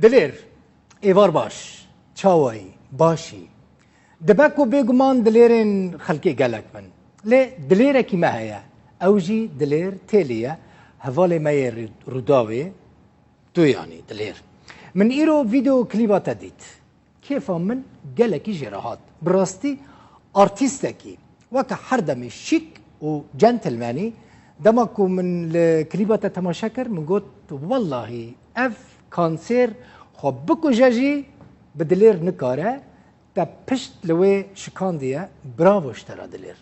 دلیر ایوار باش چاوایی باشی دبکو بگمان دلیرین خلقی گلک من لی دلیره کی مهیا اوجی دلیر تیلیه حوالی مای روداوی تو یعنی دلیر من ایرو ویدیو کلیبات دید کیفا من گلکی جراحات براستی ارتیستکی وکه هر دمی شیک و جنتلمانی دماکو من الكليبات تماشا كر من قلت والله اف كانسير خو بكو جاجي بدلير نكاره تا پشت لوي شكانديه برافو اشترا دلير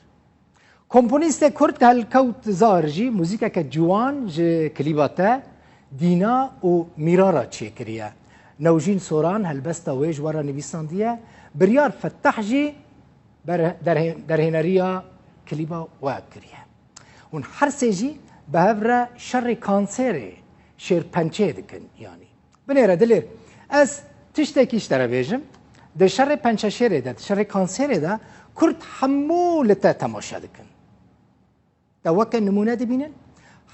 كومبونيست كرد هالكوت زارجي موزيكا كجوان ج كليباتا دينا و ميرارا تشيكريا نوجين سوران هالبستا ويج ورا نبيسانديه بريار فتحجي درهنريا كليبا واكريا اون هر سیجی به هفره شر کانسری شیر پنچه دکن یعنی بنیره دلیر از تشتکیش داره بیجم ده شر پنچه شیره ده شر کانسری ده کرد همو لتا تماشا دکن ده وکه نمونه دی بینن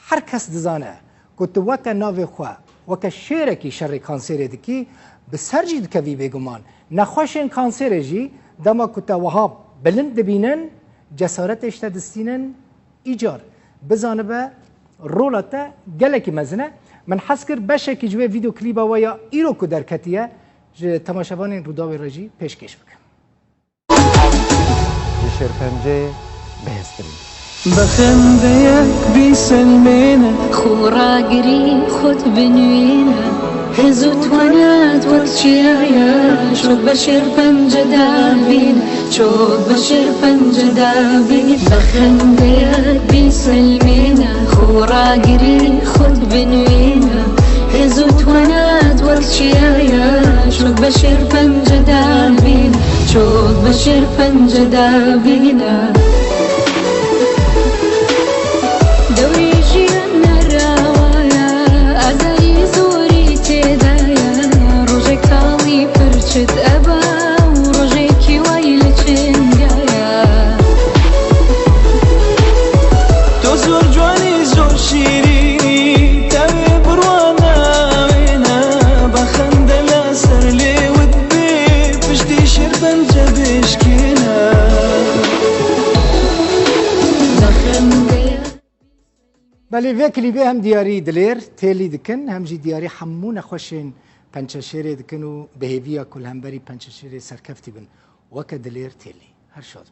هر کس دزانه کت وکه ناوی خواه وکه شیره کی شر کانسری دکی بسرجی دکوی بگمان نخوشین کانسری جی دما کت وهاب بلند دبینن جسارت اشتا دستینن ایجار بزانه به رولتا گلکی مزنه من حس کرد بشه که جوی ویدیو کلیبا و یا ایرو که در کتیه تماشاوان روداوی رجی پیشکش بکن شرپنجه بهستری بخنديك بيسلمينا خورا قري خد بنوينا هزوت ونات وقت شيايا شوق بشير بنجدا بينا شوق بشير بنجدا بينا بخنديك بيسلمينا خورا قري خد بنوينا هزوت ونات وقت شيايا شوق بشير بنجدا بينا شوق بشير بنجدا بينا دوري جيران الروايا أدري زوري تدايا روجك تالي فرشت أبا وروجيكي ويلك انقايا تو زور جواني زور شيريني تاوي بروانا وينا بخند الأسر لي ودبي بجدي شربن جبشكينا بله وی کلیبه هم دیاری دلیر تیلی دکن هم جی دیاری همون خوشین پنچشیره دکن و بهیویا کل هم بری پنچشیره سرکفتی بن وک دلیر تیلی هر شاد